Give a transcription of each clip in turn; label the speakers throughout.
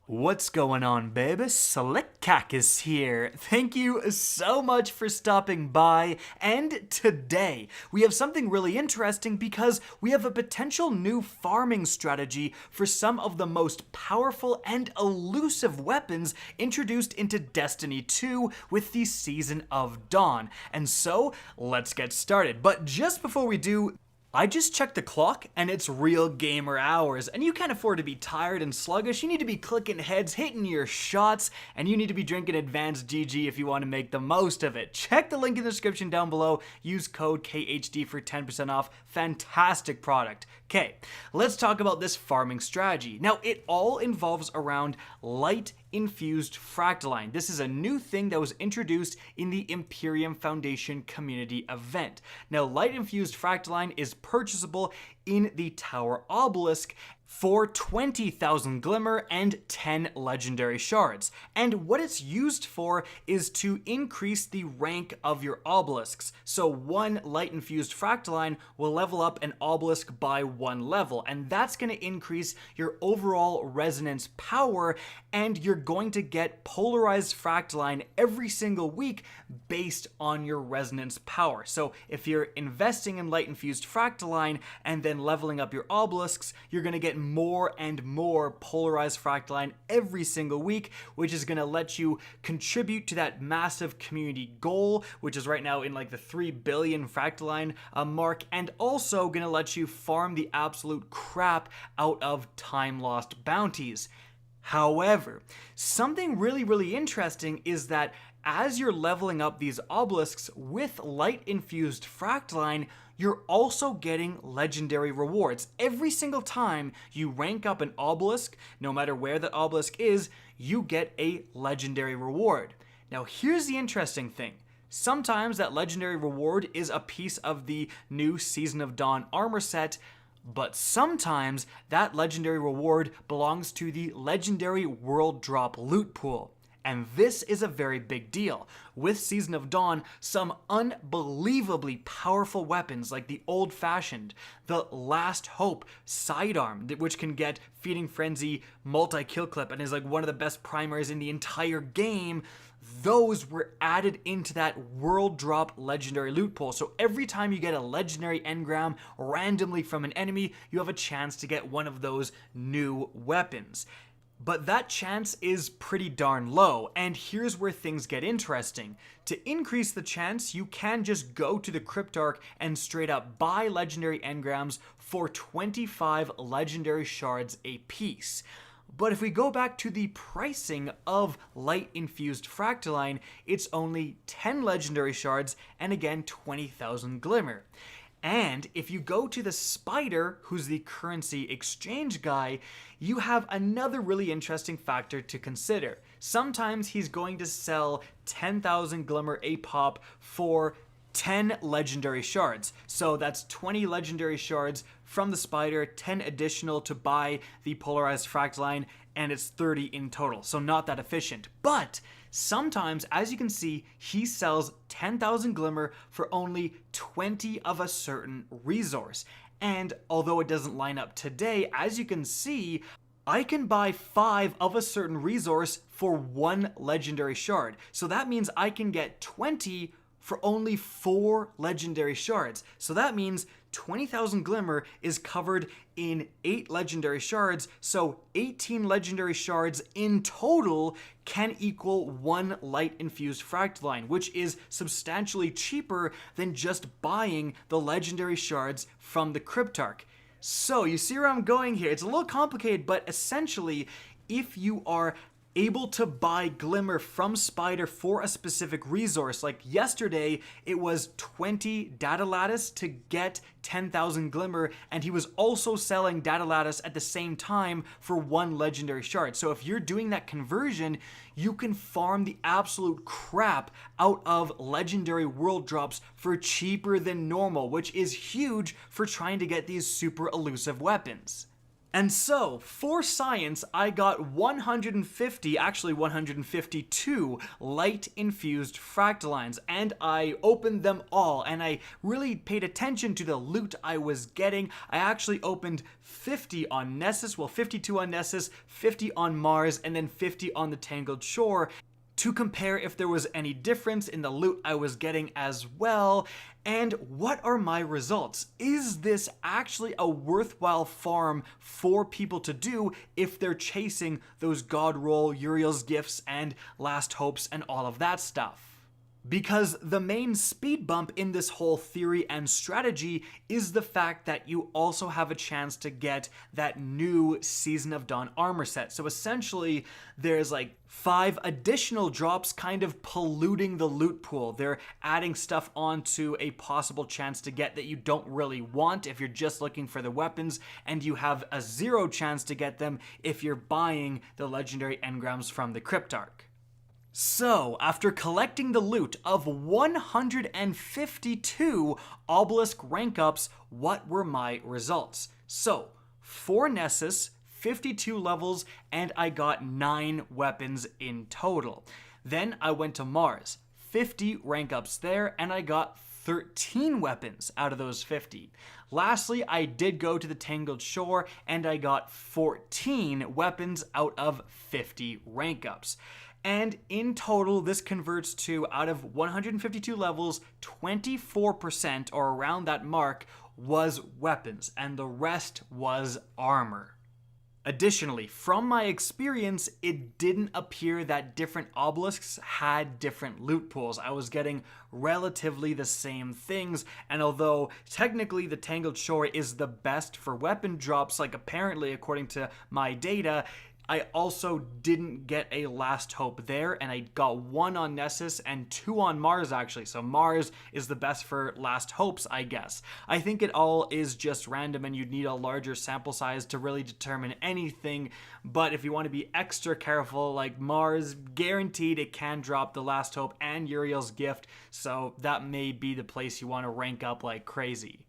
Speaker 1: What's going on, baby? Slick Kackis here. Thank you so much for stopping by, and today we have something really interesting because we have a potential new farming strategy for some of the most powerful and elusive weapons introduced into Destiny 2 with the Season of Dawn. And so, let's get started. But just before we do, I just checked the clock and it's real gamer hours, and you can't afford to be tired and sluggish. You need to be clicking heads, hitting your shots, and you need to be drinking advanced GG if you want to make the most of it. Check the link in the description down below. Use code KHD for 10% off. Fantastic product. Okay, let's talk about this farming strategy. Now, it all involves around Light Infused Fractaline. This is a new thing that was introduced in the Empyrean Foundation Community Event. Now, Light Infused Fractaline is purchasable in the Tower Obelisk for 20,000 Glimmer and 10 Legendary Shards. And what it's used for is to increase the rank of your obelisks. So one Light Infused Fractaline will level up an obelisk by 1 level, and that's going to increase your overall resonance power, and you're going to get polarized Fractaline every single week based on your resonance power. So if you're investing in Light Infused Fractaline and then leveling up your obelisks, you're going to get more and more polarized Fractaline every single week, which is going to let you contribute to that massive community goal, which is right now in like the 3 billion Fractaline mark, and also going to let you farm the absolute crap out of time lost bounties. However, something really interesting is that as you're leveling up these obelisks with Light Infused Fractaline, you're also getting legendary rewards. Every single time you rank up an obelisk, no matter where that obelisk is, you get a legendary reward. Now, here's the interesting thing. Sometimes that legendary reward is a piece of the new Season of Dawn armor set, but sometimes that legendary reward belongs to the legendary world drop loot pool. And this is a very big deal. With Season of Dawn, some unbelievably powerful weapons like the old-fashioned, the Last Hope Sidearm, which can get Feeding Frenzy multi-kill clip and is like one of the best primers in the entire game, those were added into that world drop legendary loot pool. So every time you get a legendary engram randomly from an enemy, you have a chance to get one of those new weapons. But that chance is pretty darn low, and here's where things get interesting. To increase the chance, you can just go to the Cryptarch and straight up buy legendary engrams for 25 legendary shards a piece. But if we go back to the pricing of Light Infused Fractaline, it's only 10 legendary shards and again 20,000 Glimmer. And if you go to the Spider, who's the currency exchange guy, you have another really interesting factor to consider. Sometimes he's going to sell 10,000 Glimmer a pop for 10 legendary shards. So that's 20 legendary shards from the Spider, 10 additional to buy the polarized Fractaline, and it's 30 in total. So not that efficient. But sometimes, as you can see, he sells 10,000 Glimmer for only 20 of a certain resource. And although it doesn't line up today, as you can see, I can buy 5 of a certain resource for 1 legendary shard. So that means I can get 20 for only 4 legendary shards. So that means 20,000 Glimmer is covered in 8 legendary shards, so 18 legendary shards in total can equal 1 Light Infused Fractaline, which is substantially cheaper than just buying the legendary shards from the Cryptarch. So you see where I'm going here. It's a little complicated, but essentially, if you are able to buy Glimmer from Spider for a specific resource. Like yesterday, it was 20 data lattice to get 10,000 Glimmer, and he was also selling data lattice at the same time for 1 legendary shard. So if you're doing that conversion, you can farm the absolute crap out of legendary world drops for cheaper than normal, which is huge for trying to get these super elusive weapons. And so, for science, I got 150, actually 152 Light Infused Fractalines, and I opened them all, and I really paid attention to the loot I was getting. I actually opened 50 on Nessus, well 52 on Nessus, 50 on Mars, and then 50 on the Tangled Shore, to compare if there was any difference in the loot I was getting as well. And what are my results? Is this actually a worthwhile farm for people to do if they're chasing those God Roll, Uriel's Gifts, and Last Hopes, and all of that stuff? Because the main speed bump in this whole theory and strategy is the fact that you also have a chance to get that new Season of Dawn armor set. So essentially, there's like 5 additional drops kind of polluting the loot pool. They're adding stuff onto a possible chance to get that you don't really want if you're just looking for the weapons, and you have a 0 chance to get them if you're buying the legendary engrams from the Cryptarch. So, after collecting the loot of 152 obelisk rank ups, what were my results? So, for Nessus, 52 levels, and I got 9 weapons in total. Then I went to Mars, 50 rank ups there, and I got 13 weapons out of those 50. Lastly, I did go to the Tangled Shore, and I got 14 weapons out of 50 rank ups. And in total, this converts to, out of 152 levels, 24%, or around that mark, was weapons, and the rest was armor. Additionally, from my experience, it didn't appear that different obelisks had different loot pools. I was getting relatively the same things, and although technically the Tangled Shore is the best for weapon drops, like apparently according to my data, I also didn't get a Last Hope there, and I got 1 on Nessus and 2 on Mars actually. So Mars is the best for Last Hopes, I guess. I think it all is just random and you'd need a larger sample size to really determine anything, but if you want to be extra careful, like Mars, guaranteed it can drop the Last Hope and Uriel's Gift, so that may be the place you want to rank up like crazy.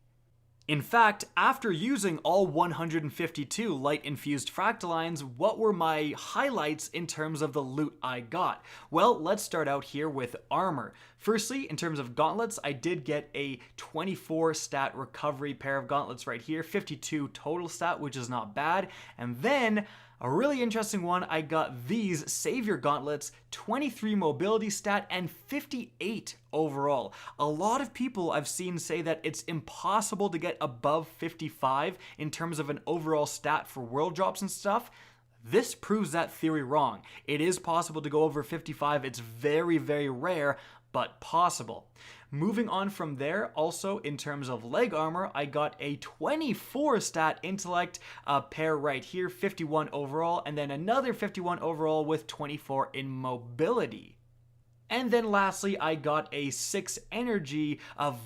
Speaker 1: In fact, after using all 152 Light Infused Fractalines, what were my highlights in terms of the loot I got? Well, let's start out here with armor. Firstly, in terms of gauntlets, I did get a 24 stat recovery pair of gauntlets right here, 52 total stat, which is not bad. And then a really interesting one, I got these Savior Gauntlets, 23 mobility stat and 58 overall. A lot of people I've seen say that it's impossible to get above 55 in terms of an overall stat for world drops and stuff. This proves that theory wrong. It is possible to go over 55, it's very, very rare, but possible. Moving on from there, also in terms of leg armor, I got a 24 stat intellect pair right here, 51 overall, and then another 51 overall with 24 in mobility. And then lastly, I got a 6 energy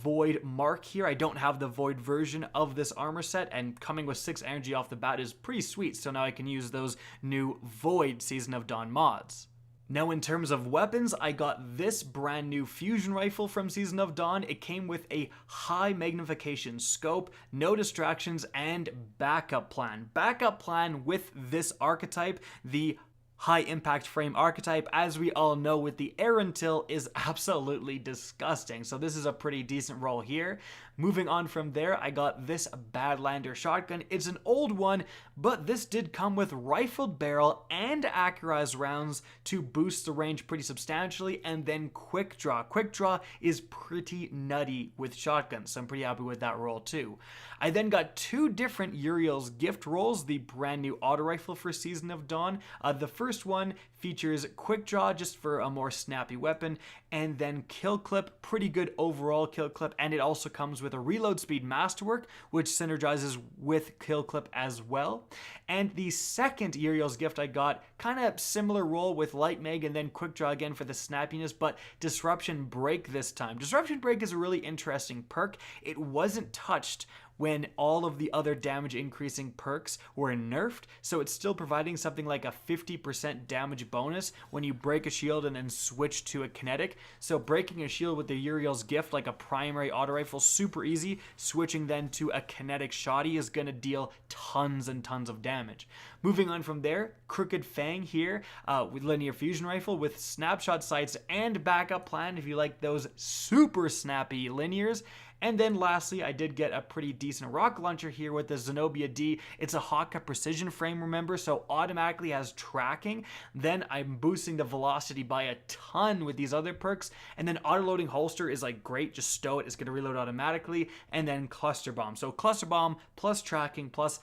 Speaker 1: void mark here. I don't have the void version of this armor set, and coming with 6 energy off the bat is pretty sweet, so now I can use those new void Season of Dawn mods. Now in terms of weapons, I got this brand new fusion rifle from Season of Dawn. It came with a high magnification scope, no distractions, and backup plan. Backup plan with this archetype, the high impact frame archetype, as we all know with the Erentil, is absolutely disgusting. So this is a pretty decent roll here. Moving on from there, I got this Badlander shotgun. It's an old one, but this did come with rifled barrel and accurized rounds to boost the range pretty substantially, and then quick draw. Quick draw is pretty nutty with shotguns, so I'm pretty happy with that roll too. I then got 2 different Uriel's Gift rolls, the brand new auto rifle for Season of Dawn. The first one features quick draw just for a more snappy weapon, and then kill clip, pretty good overall kill clip, and it also comes with a reload speed masterwork, which synergizes with kill clip as well. And the second Uriel's Gift I got kind of similar role with Light Meg and then Quick Draw again for the snappiness, but Disruption Break this time. Disruption Break is a really interesting perk. It wasn't touched when all of the other damage increasing perks were nerfed, so it's still providing something like a 50% damage bonus when you break a shield and then switch to a kinetic. So breaking a shield with the Uriel's Gift, like a primary auto rifle, super easy. Switching then to a kinetic shotty is gonna deal tons and tons of damage. Moving on from there, Crooked Fang here with linear fusion rifle with snapshot sights and backup plan if you like those super snappy linears. And then lastly, I did get a pretty decent rocket launcher here with the Zenobia D. It's a Hawka precision frame, remember, so automatically has tracking. Then I'm boosting the velocity by a ton with these other perks. And then auto-loading holster is like great, just stow it, it's gonna reload automatically. And then Cluster Bomb. So Cluster Bomb plus tracking plus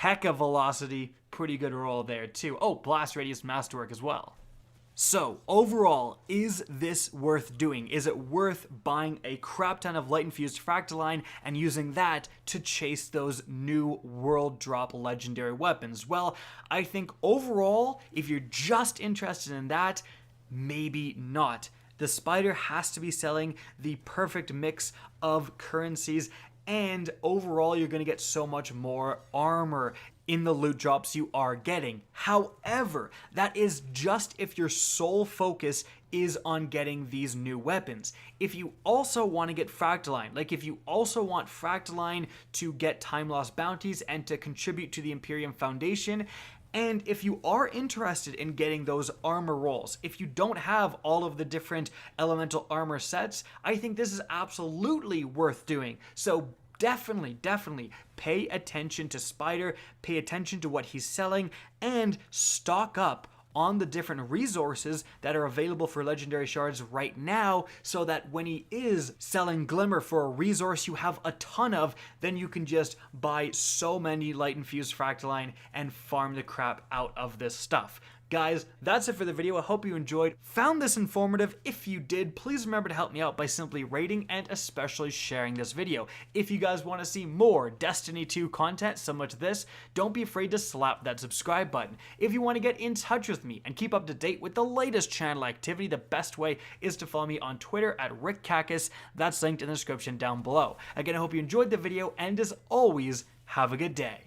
Speaker 1: hecka velocity, pretty good roll there too. Oh, Blast Radius Masterwork as well. So, overall, is this worth doing? Is it worth buying a crap ton of Light Infused Fractaline and using that to chase those new world drop legendary weapons? Well, I think overall, if you're just interested in that, maybe not. The Spider has to be selling the perfect mix of currencies, and overall you're going to get so much more armor in the loot drops you are getting. However, that is just if your sole focus is on getting these new weapons. If you also want to get Fractaline, like if you also want Fractaline to get time loss bounties and to contribute to the Empyrean Foundation, and if you are interested in getting those armor rolls, if you don't have all of the different elemental armor sets, I think this is absolutely worth doing. So definitely pay attention to Spider, pay attention to what he's selling, and stock up on the different resources that are available for legendary shards right now, so that when he is selling Glimmer for a resource you have a ton of, then you can just buy so many Light Infused Fractaline and farm the crap out of this stuff. Guys, that's it for the video. I hope you enjoyed. Found this informative. If you did, please remember to help me out by simply rating and especially sharing this video. If you guys want to see more Destiny 2 content similar to this, don't be afraid to slap that subscribe button. If you want to get in touch with me and keep up to date with the latest channel activity, the best way is to follow me on Twitter at RickKackis. That's linked in the description down below. Again, I hope you enjoyed the video, and as always, have a good day.